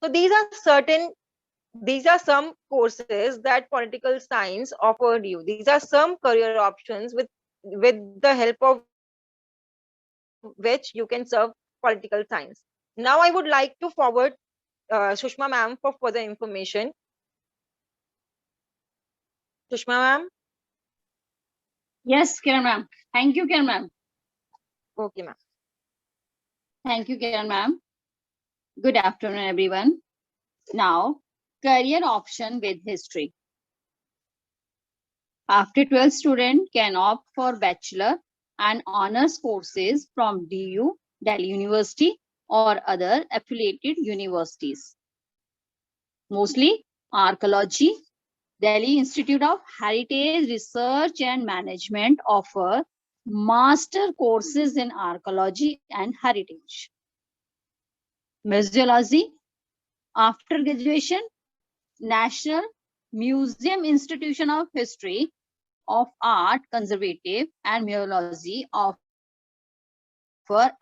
So these are some courses that political science offered you. These are some career options with the help of which you can serve political science. Now I would like to forward Sushma ma'am for further information. Sushma ma'am. Yes, Kiran ma'am. Thank you, Kiran ma'am. Okay ma'am. Thank you, Kiran ma'am. Good afternoon, everyone. Now, career option with history. After 12, student can opt for bachelor and honors courses from DU, Delhi University, or other affiliated universities. Mostly archaeology, Delhi Institute of Heritage Research and Management offer master courses in archaeology and heritage. Museology, after graduation, National Museum Institution of History of Art, Conservative and Museology offer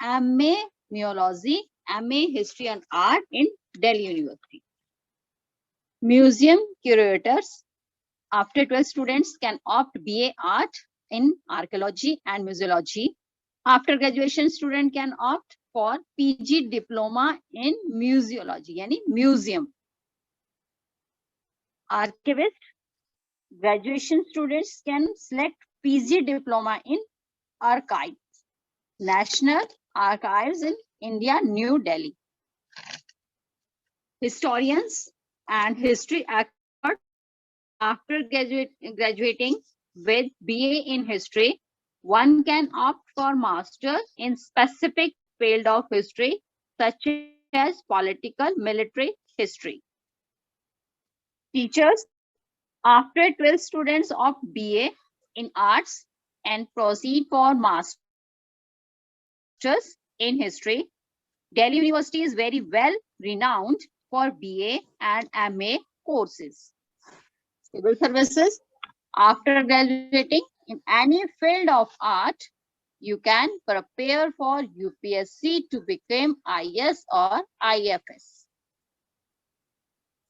MA Museology, MA History and Art in Delhi University. Museum curators, after 12 students can opt BA Art in Archaeology and Museology. After graduation, student can opt for PG Diploma in Museology, yani museum. Archivist, graduation students can select PG Diploma in Archives, National Archives in India, New Delhi. Historians and history experts, after graduating with BA in history, one can opt for master in specific field of history, such as political, military history. Teachers, after 12 students of BA in arts and proceed for masters in history, Delhi University is very well renowned for BA and MA courses. Civil services, after graduating in any field of art, you can prepare for UPSC to become IS or IFS.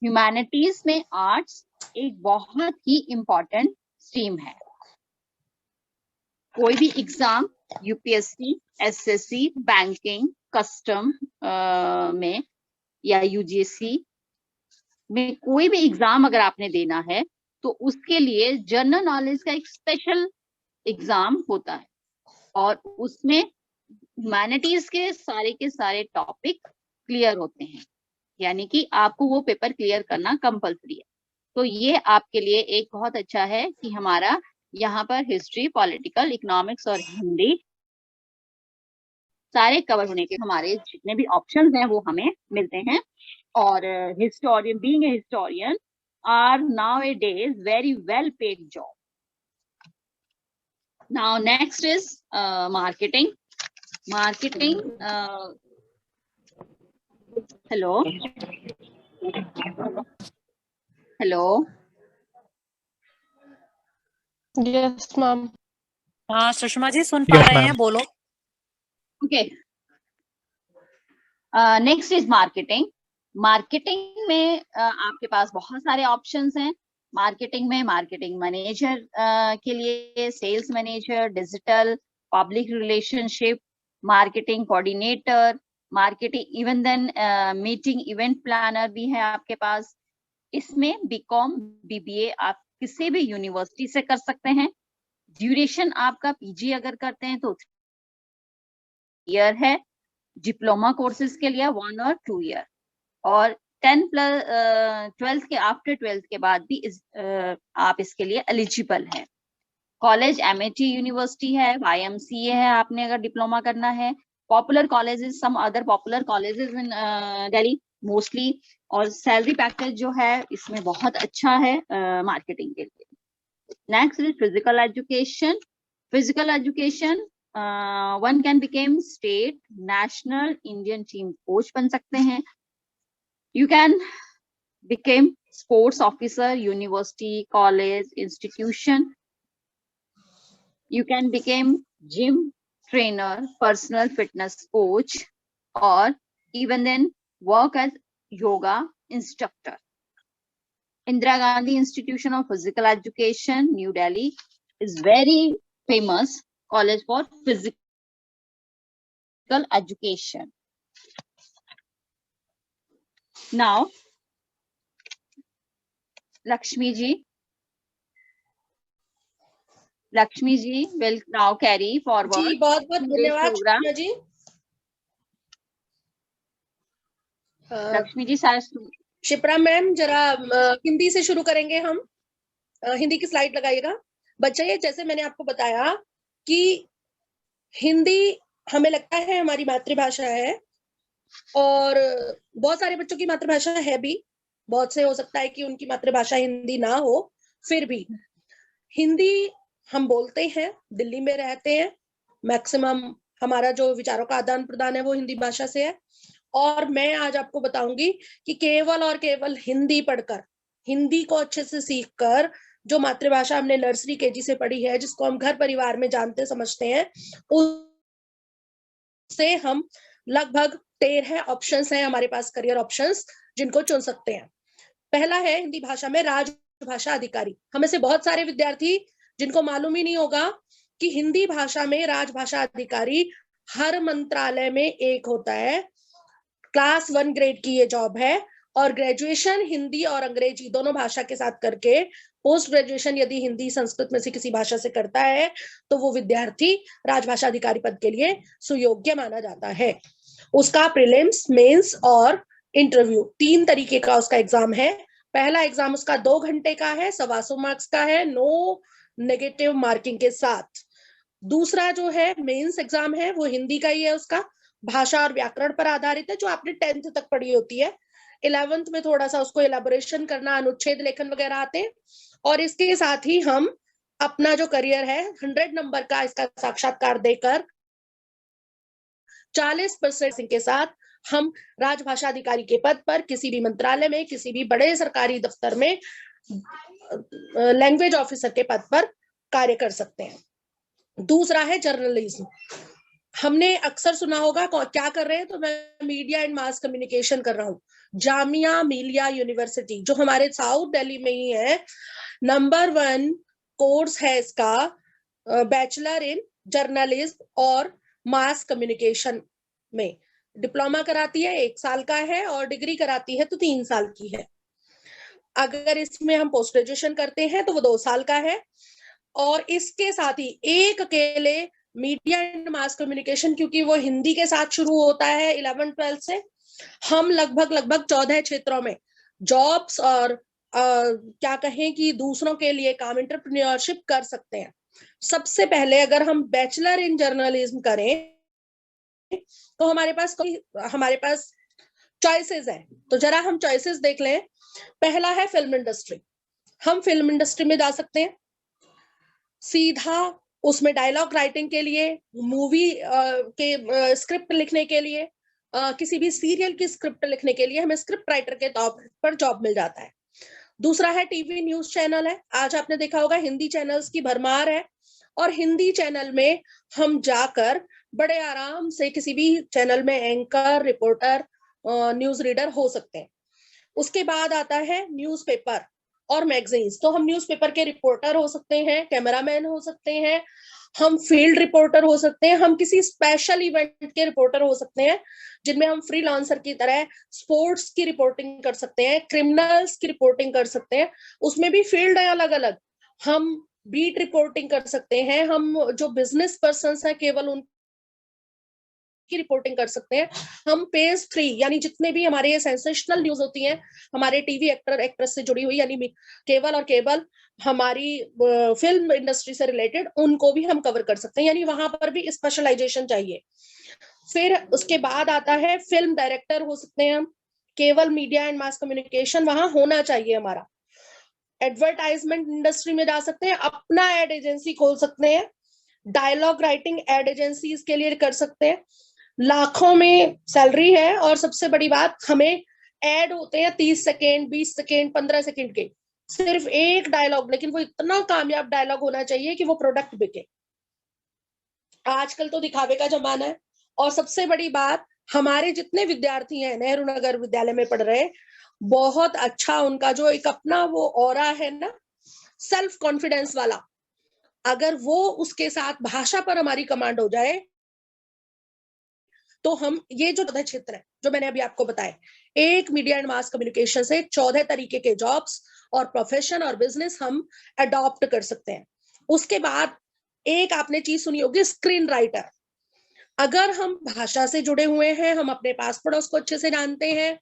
Humanities में arts एक बहुत ही important stream है. कोई भी exam UPSC, SSC, banking, custom में या UGC में कोई भी एग्जाम अगर आपने देना है तो उसके लिए जनरल नॉलेज का एक स्पेशल एग्जाम होता है और उसमें ह्यूमैनिटीज के सारे टॉपिक क्लियर होते हैं, यानी कि आपको वो पेपर क्लियर करना कंपलसरी है. तो ये आपके लिए एक बहुत अच्छा है कि हमारा यहाँ पर हिस्ट्री, पॉलिटिकल, इकोनॉमिक्स और हिंदी सारे कवर होने के हमारे जितने भी ऑप्शंस हैं वो हमें मिलते हैं. और historian, being a historian are nowadays very well paid job. Now next is marketing. Marketing, hello hello, yes ma'am. हाँ सुषमा जी सुन पा रहे हैं, बोलो. Okay. Next is marketing. Marketing में आपके पास बहुत सारे ऑप्शंस हैं. मार्केटिंग में मार्केटिंग मैनेजर के लिए sales manager, digital, public relationship, marketing coordinator, marketing even then meeting event planner भी है आपके पास. इसमें बीकॉम, बीबीए आप किसी भी यूनिवर्सिटी से कर सकते हैं. ड्यूरेशन आपका पीजी अगर करते हैं तो 3 ईयर है. डिप्लोमा कोर्सेज के लिए 1 और 2 ईयर. और 12th के आफ्टर 12th के बाद भी आप इसके लिए एलिजिबल हैं. कॉलेज एमएटी यूनिवर्सिटी है, YMCA है आपने अगर डिप्लोमा करना है. Popular colleges, some other popular colleges in Delhi mostly. और सैलरी पैकेज जो है इसमें बहुत अच्छा है मार्केटिंग के लिए. Next is physical education. Physical education, one can become state, national, Indian team coach बन सकते हैं. You can become sports officer, university, college, institution. You can become gym trainer, personal fitness coach, or even then work as yoga instructor. Indira Gandhi Institution of Physical Education, New Delhi, is very famous college for physical education. Now, Lakshmi ji will now carry forward जी बहुत बहुत today's धन्यवाद program. Shipra जी। लक्ष्मी जी sir, Shipra ma'am जरा हिंदी से शुरू करेंगे हम। हिंदी की slide लगाइएगा। बच्चे, जैसे मैंने आपको बताया कि हिंदी हमें लगता है हमारी मातृभाषा है, और बहुत सारे बच्चों की मातृभाषा है भी, बहुत से हो सकता है कि उनकी मातृभाषा हिंदी ना हो, फिर भी हिंदी हम बोलते हैं, दिल्ली में रहते हैं, मैक्सिमम हमारा जो विचारों का आदान प्रदान है वो हिंदी भाषा से है। और मैं आज आपको बताऊंगी कि केवल और केवल हिंदी पढ़कर, हिंदी को अच्छे से सीखकर, जो मातृभाषा हमने नर्सरी केजी से पढ़ी है, जिसको हम घर परिवार में जानते समझते हैं, उससे हम लगभग 13 ऑप्शंस हैं हमारे पास, करियर ऑप्शंस, जिनको चुन सकते हैं। पहला है हिंदी भाषा में राजभाषा अधिकारी। हमें से बहुत सारे विद्यार्थी जिनको मालूम ही नहीं होगा कि हिंदी भाषा में राजभाषा अधिकारी हर मंत्रालय में एक होता है। क्लास 1 ग्रेड की ये जॉब है, और ग्रेजुएशन हिंदी और अंग्रेजी दोनों भाषा के साथ करके पोस्ट ग्रेजुएशन यदि हिंदी संस्कृत में से किसी भाषा से करता है तो वो विद्यार्थी राजभाषा अधिकारी पद के लिए सुयोग्य माना जाता है। उसका प्रीलिम्स, मेंस और इंटरव्यू 3 तरीके का उसका एग्जाम है। पहला एग्जाम उसका 2 घंटे का है, 125 मार्क्स का है, नो नेगेटिव मार्किंग के साथ। दूसरा जो है मेंस एग्जाम है, वो हिंदी का ही है, उसका भाषा और व्याकरण पर आधारित है, जो आपने 10th तक पढ़ी होती है। 11th में थोड़ा सा उसको इलेबोरेशन करना, अनुच्छेद लेखन वगैरह आते हैं। और इसके साथ ही हम अपना जो करियर है 100 नंबर का इसका साक्षात्कार देकर 40% के साथ हम राजभाषा अधिकारी के पद पर किसी भी मंत्रालय में, किसी भी बड़े सरकारी दफ्तर में लैंग्वेज ऑफिसर के पद पर कार्य कर सकते हैं। दूसरा है जर्नलिज्म। हमने अक्सर सुना होगा क्या कर रहे हैं, तो मैं मीडिया एंड मास कम्युनिकेशन कर रहा हूँ। जामिया मिलिया यूनिवर्सिटी जो हमारे साउथ दिल्ली में ही है, नंबर 1 कोर्स है इसका, बैचलर इन जर्नलिज्म और मास कम्युनिकेशन में डिप्लोमा कराती है, 1 साल का है, और डिग्री कराती है तो 3 साल की है। अगर इसमें हम पोस्ट ग्रेजुएशन करते हैं तो वो 2 साल का है। और इसके साथ ही एक अकेले मीडिया एंड मास कम्युनिकेशन, क्योंकि वो हिंदी के साथ शुरू होता है 11-12 से, हम लगभग 14 क्षेत्रों में जॉब्स और क्या कहें कि दूसरों के लिए काम, एंटरप्रेन्योरशिप कर सकते हैं। सबसे पहले अगर हम बैचलर इन जर्नलिज्म करें तो हमारे पास चॉइसेस है। तो जरा हम चॉइसेस देख लें। पहला है फिल्म इंडस्ट्री। हम फिल्म इंडस्ट्री में जा सकते हैं सीधा, उसमें डायलॉग राइटिंग के लिए, मूवी के स्क्रिप्ट लिखने के लिए, किसी भी सीरियल की स्क्रिप्ट लिखने के लिए हमें स्क्रिप्ट राइटर के तौर पर जॉब मिल जाता है। दूसरा है टीवी न्यूज चैनल है। आज आपने देखा होगा हिंदी चैनल्स की भरमार है, और हिंदी चैनल में हम जाकर बड़े आराम से किसी भी चैनल में एंकर, रिपोर्टर, न्यूज रीडर हो सकते हैं। उसके बाद आता है न्यूज़पेपर और मैगजीन्स। तो हम न्यूज़पेपर के रिपोर्टर हो सकते हैं, कैमरामैन हो सकते हैं, हम फील्ड रिपोर्टर हो सकते हैं, हम किसी स्पेशल इवेंट के रिपोर्टर हो सकते हैं, जिनमें हम फ्रीलांसर की तरह स्पोर्ट्स की रिपोर्टिंग कर सकते हैं, क्रिमिनल्स की रिपोर्टिंग कर सकते हैं। उसमें भी फील्ड है अलग अलग। हम बीट रिपोर्टिंग कर सकते हैं, हम जो बिजनेस पर्सन है केवल उन की रिपोर्टिंग कर सकते हैं। हम पेज 3 यानी जितने भी हमारे ये सेंसेशनल न्यूज होती हैं हमारे टीवी एक्टर एक्ट्रेस से जुड़ी हुई, यानी केवल और केवल हमारी फिल्म इंडस्ट्री से रिलेटेड, उनको भी हम कवर कर सकते हैं, यानी वहां पर भी स्पेशलाइजेशन चाहिए। फिर उसके बाद आता है फिल्म डायरेक्टर हो सकते हैं हम, केवल मीडिया एंड मास कम्युनिकेशन वहां होना चाहिए हमारा। एडवर्टाइजमेंट इंडस्ट्री में जा सकते हैं, अपना एड एजेंसी खोल सकते हैं, डायलॉग राइटिंग एड एजेंसी के लिए कर सकते हैं, लाखों में सैलरी है। और सबसे बड़ी बात, हमें एड होते हैं 30 सेकेंड, 20 सेकेंड, 15 सेकेंड के, सिर्फ एक डायलॉग, लेकिन वो इतना कामयाब डायलॉग होना चाहिए कि वो प्रोडक्ट बिके। आजकल तो दिखावे का जमाना है। और सबसे बड़ी बात, हमारे जितने विद्यार्थी हैं नेहरू नगर विद्यालय में पढ़ रहे, बहुत अच्छा उनका जो एक अपना वो ऑरा है ना, सेल्फ कॉन्फिडेंस वाला, अगर वो उसके साथ भाषा पर हमारी कमांड हो जाए, तो हम ये जो 14 क्षेत्र है जो मैंने अभी आपको बताए, एक मीडिया एंड मास कम्युनिकेशन से 14 तरीके के जॉब्स और प्रोफेशन और बिजनेस हम अडॉप्ट कर सकते हैं। उसके बाद एक आपने चीज सुनी होगी, स्क्रीन राइटर। अगर हम भाषा से जुड़े हुए हैं, हम अपने पास पड़ोस को अच्छे से जानते हैं,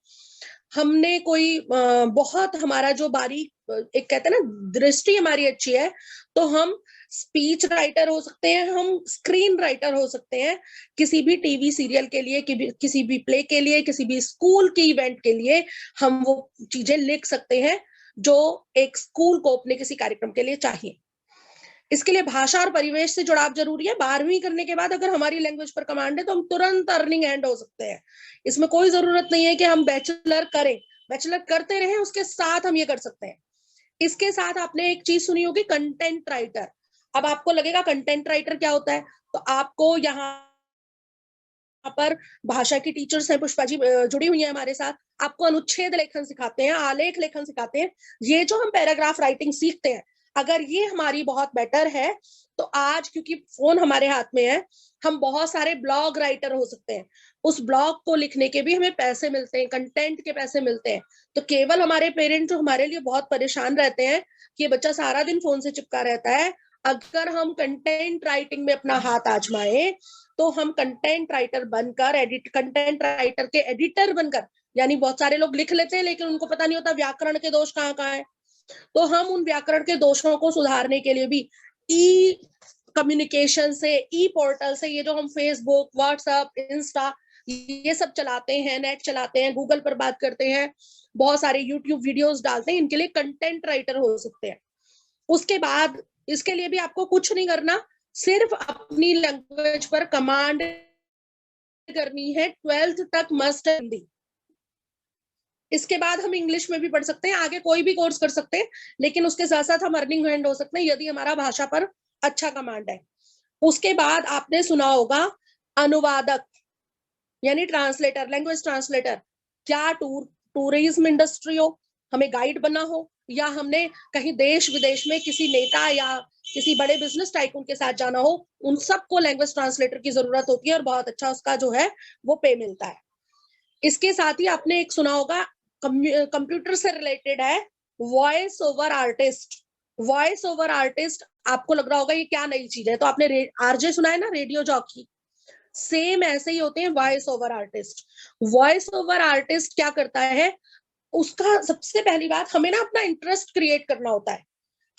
हमने कोई बहुत हमारा जो बारीक एक कहते हैं ना दृष्टि हमारी अच्छी है, तो हम स्पीच राइटर हो सकते हैं, हम स्क्रीन राइटर हो सकते हैं। किसी भी टीवी सीरियल के लिए, किसी भी प्ले के लिए, किसी भी स्कूल के इवेंट के लिए हम वो चीजें लिख सकते हैं जो एक स्कूल को अपने किसी कार्यक्रम के लिए चाहिए। इसके लिए भाषा और परिवेश से जुड़ाव जरूरी है। 12वीं करने के बाद अगर हमारी लैंग्वेज पर कमांड है तो हम तुरंत अर्निंग एंड हो सकते हैं। इसमें कोई जरूरत नहीं है कि हम बैचलर करें, बैचलर करते रहें उसके साथ हम ये कर सकते हैं। इसके साथ आपने एक चीज सुनी होगी, कंटेंट राइटर। अब आपको लगेगा कंटेंट राइटर क्या होता है, तो आपको यहाँ पर भाषा की टीचर्स हैं, पुष्पा जी जुड़ी हुई है हमारे साथ, आपको अनुच्छेद लेखन सिखाते हैं, आलेख लेखन सिखाते हैं। ये जो हम पैराग्राफ राइटिंग सीखते हैं, अगर ये हमारी बहुत बेटर है, तो आज क्योंकि फोन हमारे हाथ में है, हम बहुत सारे ब्लॉग राइटर हो सकते हैं। उस ब्लॉग को लिखने के भी हमें पैसे मिलते हैं, कंटेंट के पैसे मिलते हैं। तो केवल हमारे पेरेंट जो हमारे लिए बहुत परेशान रहते हैं कि ये बच्चा सारा दिन फोन से चिपका रहता है, अगर हम कंटेंट राइटिंग में अपना हाथ आजमाएं, तो हम कंटेंट राइटर बनकर, कंटेंट राइटर के एडिटर बनकर, यानी बहुत सारे लोग लिख लेते हैं लेकिन उनको पता नहीं होता व्याकरण के दोष कहाँ कहाँ है, तो हम उन व्याकरण के दोषों को सुधारने के लिए भी ई कम्युनिकेशन से, ई पोर्टल से, ये जो हम फेसबुक, व्हाट्सएप, इंस्टा ये सब चलाते हैं, नेट चलाते हैं, गूगल पर बात करते हैं, बहुत सारे यूट्यूब वीडियोस डालते हैं, इनके लिए कंटेंट राइटर हो सकते हैं। उसके बाद इसके लिए भी आपको कुछ नहीं करना, सिर्फ अपनी लैंग्वेज पर कमांड करनी है। 12th तक मस्ट है हिंदी। इसके बाद हम इंग्लिश में भी पढ़ सकते हैं, आगे कोई भी कोर्स कर सकते हैं, लेकिन उसके साथ साथ हम अर्निंग हैंड हो सकते हैं यदि हमारा भाषा पर अच्छा कमांड है। उसके बाद आपने सुना होगा अनुवादक यानी ट्रांसलेटर, लैंग्वेज ट्रांसलेटर। क्या टूरिज्म इंडस्ट्री हो, हमें गाइड बनना हो, या हमने कहीं देश विदेश में किसी नेता या किसी बड़े बिजनेस टाइकून के साथ जाना हो, उन सबको लैंग्वेज ट्रांसलेटर की जरूरत होती है और बहुत अच्छा उसका जो है वो पे मिलता है। इसके साथ ही आपने एक सुना होगा, कंप्यूटर से रिलेटेड है, voice over artist. Voice over artist आपको लग रहा होगा ये क्या नई चीज है, तो आपने आरजे सुना है ना, रेडियो जॉकी, सेम ऐसे ही होते हैं voice over artist. Voice over artist क्या करता है, उसका सबसे पहली बात, हमें ना अपना इंटरेस्ट क्रिएट करना होता है।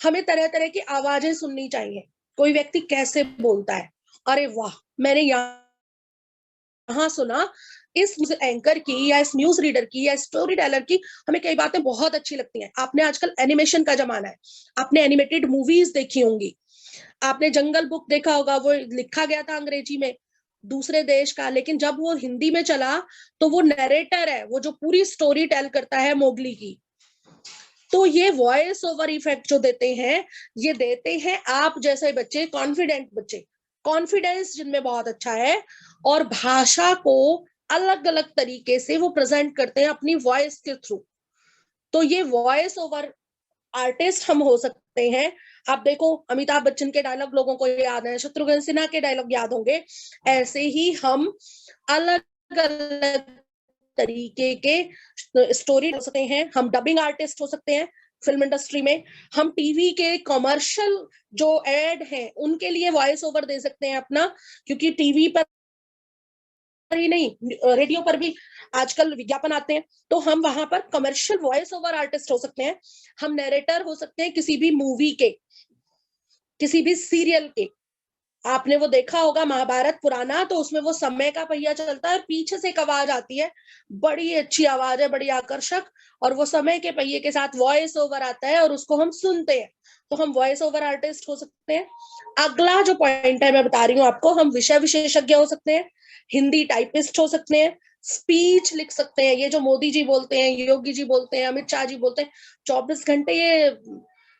हमें तरह तरह की आवाजें सुननी चाहिए, कोई व्यक्ति कैसे बोलता है, अरे वाह मैंने यहाँ सुना, इस एंकर की या इस न्यूज रीडर की या स्टोरी टेलर की हमें कई बातें बहुत अच्छी लगती हैं। आपने आजकल एनिमेशन का जमाना है, आपने एनिमेटेड मूवीज देखी होंगी, आपने जंगल बुक देखा होगा, वो लिखा गया था अंग्रेजी में दूसरे देश का, लेकिन जब वो हिंदी में चला तो वो नरेटर है, वो जो पूरी स्टोरी टेल करता है मोगली की। तो ये वॉइस ओवर इफेक्ट जो देते हैं, ये देते हैं आप जैसे बच्चे, कॉन्फिडेंट बच्चे, कॉन्फिडेंस जिनमें बहुत अच्छा है, और भाषा को अलग अलग तरीके से वो प्रेजेंट करते हैं अपनी वॉइस के थ्रू। तो ये वॉइस ओवर आर्टिस्ट हम हो सकते हैं। आप देखो अमिताभ बच्चन के डायलॉग लोगों को याद है, शत्रुघ्न सिन्हा के डायलॉग याद होंगे, ऐसे ही हम अलग अलग तरीके के स्टोरी हो सकते हैं। हम डबिंग आर्टिस्ट हो सकते हैं फिल्म इंडस्ट्री में, हम टीवी के कमर्शियल जो एड हैं उनके लिए वॉइस ओवर दे सकते हैं अपना, क्योंकि टीवी पर ही नहीं रेडियो पर भी आजकल विज्ञापन आते हैं, तो हम वहां पर कमर्शियल वॉइस ओवर आर्टिस्ट हो सकते हैं। हम नरेटर हो सकते हैं किसी भी मूवी के, किसी भी सीरियल के। आपने वो देखा होगा महाभारत पुराना, तो उसमें वो समय का पहिया चलता है, पीछे से एक आवाज आती है, बड़ी अच्छी आवाज है, बड़ी आकर्षक, और वो समय के पहिए के साथ वॉइस ओवर आता है और उसको हम सुनते हैं, तो हम वॉइस ओवर आर्टिस्ट हो सकते हैं। अगला जो पॉइंट है मैं बता रही हूँ आपको, हम विषय विशेषज्ञ हो सकते हैं, हिंदी टाइपिस्ट हो सकते हैं, स्पीच लिख सकते हैं। ये जो मोदी जी बोलते हैं, योगी जी बोलते हैं, अमित शाह जी बोलते हैं, 24 घंटे ये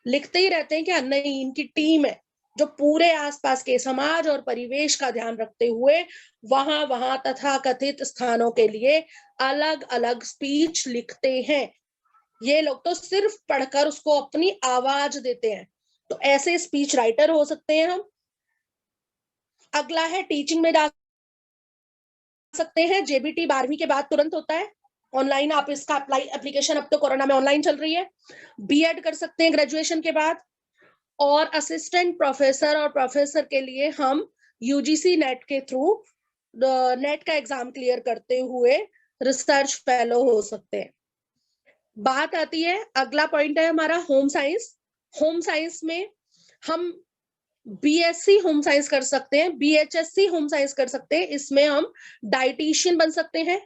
लिखते ही रहते हैं क्या? नहीं, इनकी टीम है जो पूरे आसपास के समाज और परिवेश का ध्यान रखते हुए वहां वहां तथा कथित स्थानों के लिए अलग अलग स्पीच लिखते हैं। ये लोग तो सिर्फ पढ़कर उसको अपनी आवाज देते हैं, तो ऐसे स्पीच राइटर हो सकते हैं हम। अगला है टीचिंग में जा सकते हैं, जेबीटी 12वीं के बाद तुरंत होता है ऑनलाइन, आप इसका एप्लीकेशन, अब तो कोरोना में ऑनलाइन चल रही है। बीएड कर सकते हैं ग्रेजुएशन के बाद, और असिस्टेंट प्रोफेसर और प्रोफेसर के लिए हम यूजीसी नेट के थ्रू नेट का एग्जाम क्लियर करते हुए रिसर्च फेलो हो सकते हैं। बात आती है, अगला पॉइंट है हमारा होम साइंस। होम साइंस में हम बीएससी होम साइंस कर सकते हैं, बीएचएससी होम साइंस कर सकते हैं। इसमें हम डाइटिशियन बन सकते हैं,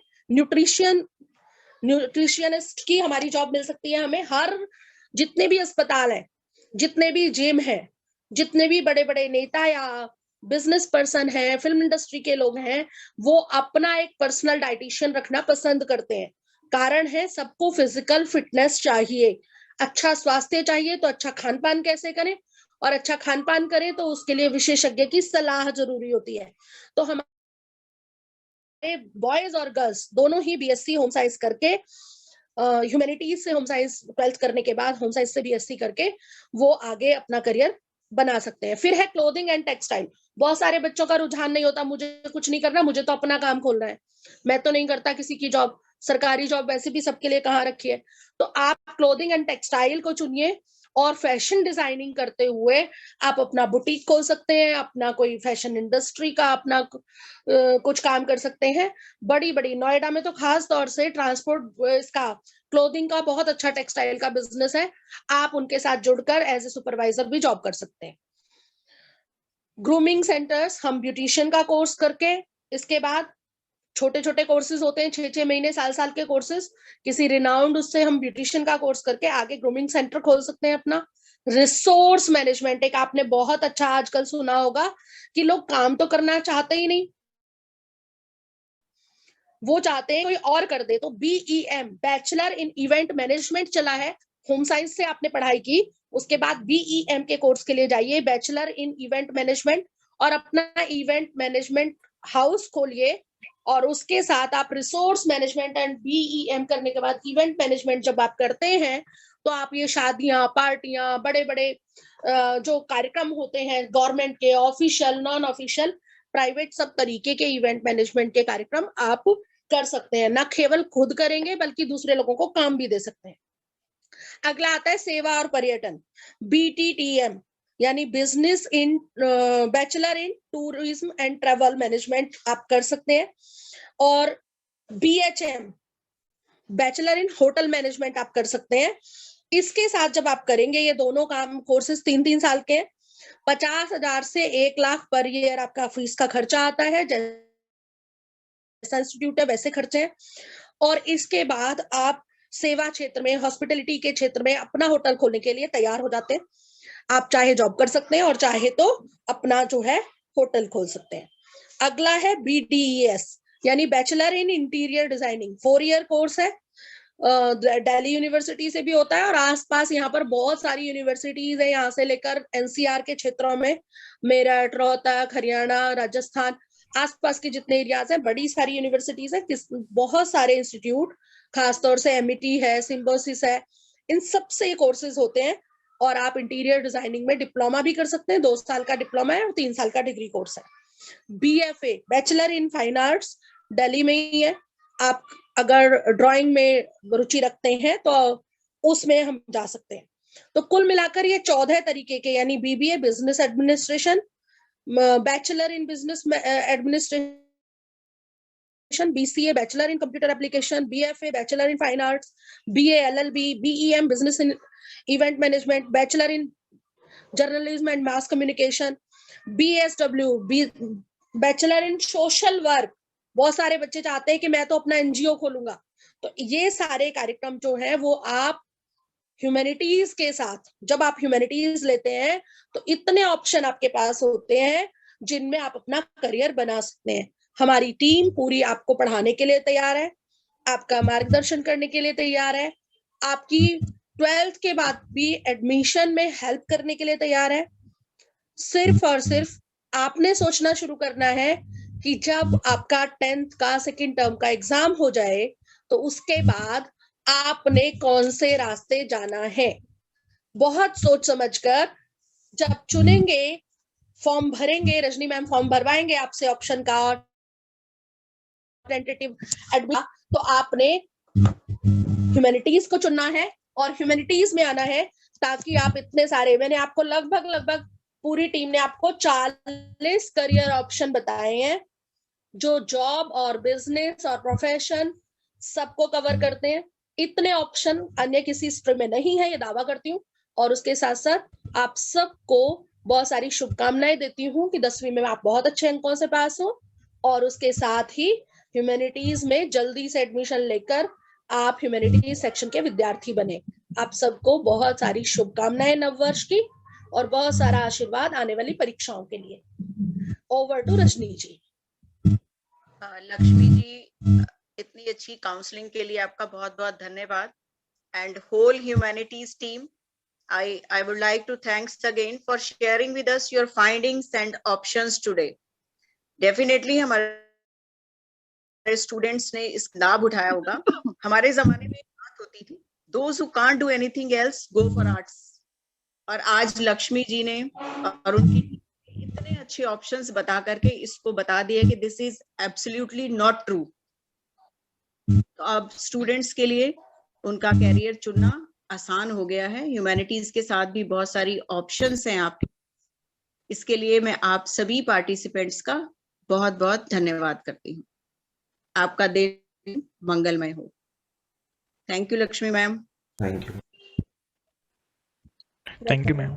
न्यूट्रिशनिस्ट की हमारी जॉब मिल सकती है हमें। हर जितने भी अस्पताल है, जितने भी जिम है, जितने भी बड़े बड़े नेता या बिजनेस पर्सन है, फिल्म इंडस्ट्री के लोग हैं, वो अपना एक पर्सनल डाइटिशियन रखना पसंद करते हैं। कारण है, सबको फिजिकल फिटनेस चाहिए, अच्छा स्वास्थ्य चाहिए, तो अच्छा खान पान कैसे करें, और अच्छा खान पान करें तो उसके लिए विशेषज्ञ की सलाह जरूरी होती है। तो हमारे बॉयज और गर्ल्स दोनों ही बीएससी होम साइंस करके, ह्यूमैनिटीज से होम साइंस 12th करने के बाद होम साइंस से बीएससी करके वो आगे अपना करियर बना सकते हैं। फिर है क्लोथिंग एंड टेक्सटाइल। बहुत सारे बच्चों का रुझान नहीं होता, मुझे कुछ नहीं करना, मुझे तो अपना काम खोलना है, मैं तो नहीं करता किसी की जॉब, सरकारी जॉब वैसे भी सबके लिए कहाँ रखी है। तो आप क्लोथिंग एंड टेक्सटाइल को चुनिए, और फैशन डिजाइनिंग करते हुए आप अपना बुटीक खोल सकते हैं, अपना कोई फैशन इंडस्ट्री का अपना कुछ काम कर सकते हैं। बड़ी बड़ी नोएडा में तो खास तौर से ट्रांसपोर्ट इसका क्लोथिंग का बहुत अच्छा टेक्सटाइल का बिजनेस है, आप उनके साथ जुड़कर एज ए सुपरवाइजर भी जॉब कर सकते हैं। ग्रूमिंग सेंटर्स, हम ब्यूटिशियन का कोर्स करके, इसके बाद छोटे छोटे कोर्सेज होते हैं, 6-6 महीने, साल के कोर्सेज, किसी रिनाउंड उससे हम ब्यूटिशियन का कोर्स करके आगे ग्रूमिंग सेंटर खोल सकते हैं अपना। रिसोर्स मैनेजमेंट, एक आपने बहुत अच्छा आजकल सुना होगा कि लोग काम तो करना चाहते ही नहीं, वो चाहते हैं कोई और कर दे। तो बीईएम, बैचलर इन इवेंट मैनेजमेंट चला है, होम साइंस से आपने पढ़ाई की, उसके बाद बीईएम के कोर्स के लिए जाइए, बैचलर इन इवेंट मैनेजमेंट, और अपना इवेंट मैनेजमेंट हाउस खोलिए, और उसके साथ आप रिसोर्स मैनेजमेंट एंड बीईएम करने के बाद इवेंट मैनेजमेंट जब आप करते हैं, तो आप ये शादियां, पार्टियां, बड़े बड़े जो कार्यक्रम होते हैं गवर्नमेंट के, ऑफिशियल, नॉन ऑफिशियल, प्राइवेट, सब तरीके के इवेंट मैनेजमेंट के कार्यक्रम आप कर सकते हैं। न केवल खुद करेंगे बल्कि दूसरे लोगों को काम भी दे सकते हैं। अगला आता है सेवा और पर्यटन, बीटीटीएम, यानी business in bachelor in tourism and travel management आप कर सकते हैं। और BHM, bachelor in hotel management आप कर सकते हैं। इसके साथ जब आप करेंगे, ये दोनों काम कोर्सेज 3-3 साल के, 50,000 से 1 लाख पर ईयर आपका फीस का खर्चा आता है, जैसा इंस्टीट्यूट है वैसे खर्चे हैं। और इसके बाद आप सेवा क्षेत्र में, हॉस्पिटलिटी के क्षेत्र में अपना होटल खोलने के लिए तैयार हो जाते हैं। आप चाहे जॉब कर सकते हैं और चाहे तो अपना जो है होटल खोल सकते हैं। अगला है बीडीईएस, यानी bachelor in interior designing, 4 year course है, दिल्ली यूनिवर्सिटी से भी होता है, और आसपास यहाँ पर बहुत सारी यूनिवर्सिटीज है, यहाँ से लेकर एनसीआर के क्षेत्रों में, मेरठ, रोहतक, हरियाणा, राजस्थान, आसपास के जितने एरियाज हैं, बड़ी सारी यूनिवर्सिटीज है, बहुत सारे इंस्टीट्यूट, खासतौर से एमईटी है, सिम्बोसिस है, इन सब से ये कोर्सेज होते हैं। और आप इंटीरियर डिजाइनिंग में डिप्लोमा भी कर सकते हैं, 2 साल का डिप्लोमा है और 3 साल का डिग्री कोर्स है। BFA, bachelor in fine arts, Delhi में ही है, आप अगर ड्राइंग में रुचि रखते हैं तो उसमें हम जा सकते हैं। तो कुल मिलाकर ये 14 तरीके के, यानी BBA business administration, bachelor in business administration, BCA bachelor in computer application, BFA bachelor in fine arts, BA LLB, BEM business in event management, bachelor in journalism and mass communication, BSW bachelor in social work. बहुत सारे बच्चे चाहते हैं कि मैं तो अपना NGO खोलूंगा, तो ये सारे कार्यक्रम जो है वो आप ह्यूमैनिटीज के साथ, जब आप ह्यूमैनिटीज लेते हैं तो इतने ऑप्शन आपके पास होते हैं जिनमें आप अपना करियर बना सकते हैं। हमारी टीम पूरी आपको पढ़ाने के लिए तैयार है, आपका मार्गदर्शन करने के लिए तैयार है, आपकी 12th के बाद भी एडमिशन में हेल्प करने के लिए तैयार है। सिर्फ और सिर्फ आपने सोचना शुरू करना है कि जब आपका 10th का सेकंड टर्म का एग्जाम हो जाए तो उसके बाद आपने कौन से रास्ते जाना है। बहुत सोच समझकर जब चुनेंगे, फॉर्म भरेंगे, रजनी मैम फॉर्म भरवाएंगे आपसे ऑप्शन का और टेंटेटिव एडमिट, तो आपने ह्यूमैनिटीज को चुनना है और ह्यूमैनिटीज में आना है, ताकि आप इतने सारे, मैंने आपको लगभग पूरी टीम ने आपको 40 करियर ऑप्शन बताए हैं जो जॉब और बिजनेस और प्रोफेशन सबको कवर करते हैं। इतने ऑप्शन अन्य किसी स्ट्रीम में नहीं है, ये दावा करती हूँ। और उसके साथ साथ आप सबको बहुत सारी शुभकामनाएं देती हूँ कि 10वीं में आप बहुत अच्छे अंकों से पास हो और उसके साथ ही ह्यूमैनिटीज में जल्दी से एडमिशन लेकर आप ह्यूमैनिटीज सेक्शन के विद्यार्थी बने। आप सबको बहुत सारी शुभकामनाएं नववर्ष की और बहुत सारा आशीर्वाद आने वाली परीक्षाओं के लिए। Over to Rajni ji. लक्ष्मी जी, इतनी अच्छी काउंसलिंग के लिए आपका बहुत बहुत धन्यवाद। And whole humanities team, I would like to thanks again for sharing with us your findings and options today. Definitely हमारे स्टूडेंट्स ने इस लाभ उठाया होगा। हमारे जमाने में बात होती थी, those who can't do anything else go for arts, और आज लक्ष्मी जी ने और उनकी इतने अच्छे ऑप्शंस बता करके इसको बता दिए कि this is absolutely not true. तो अब स्टूडेंट्स के लिए उनका कैरियर चुनना आसान हो गया है। ह्यूमैनिटीज के साथ भी बहुत सारी ऑप्शंस हैं आपके। इसके लिए मैं आप सभी पार्टिसिपेंट्स का बहुत बहुत धन्यवाद करती हूँ। आपका दिन मंगलमय हो। Thank you Lakshmi ma'am. Thank you. Thank you ma'am.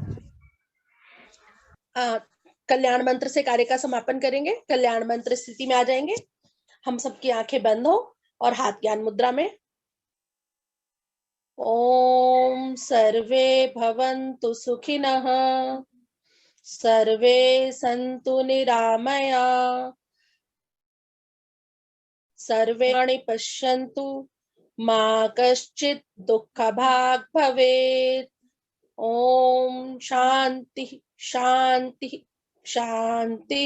कल्याण मंत्र से कार्य का समापन करेंगे। कल्याण मंत्र स्थिति में आ जाएंगे। हम सबकी आंखें बंद हो और हाथ ज्ञान मुद्रा में। ओम सर्वे भवन्तु सुखिनः, सर्वे सन्तु निरामया, सर्वेणानि पश्यन्तु मा कश्चित् दुःखभाग् भवेत्। ओम शांति शांति शांति।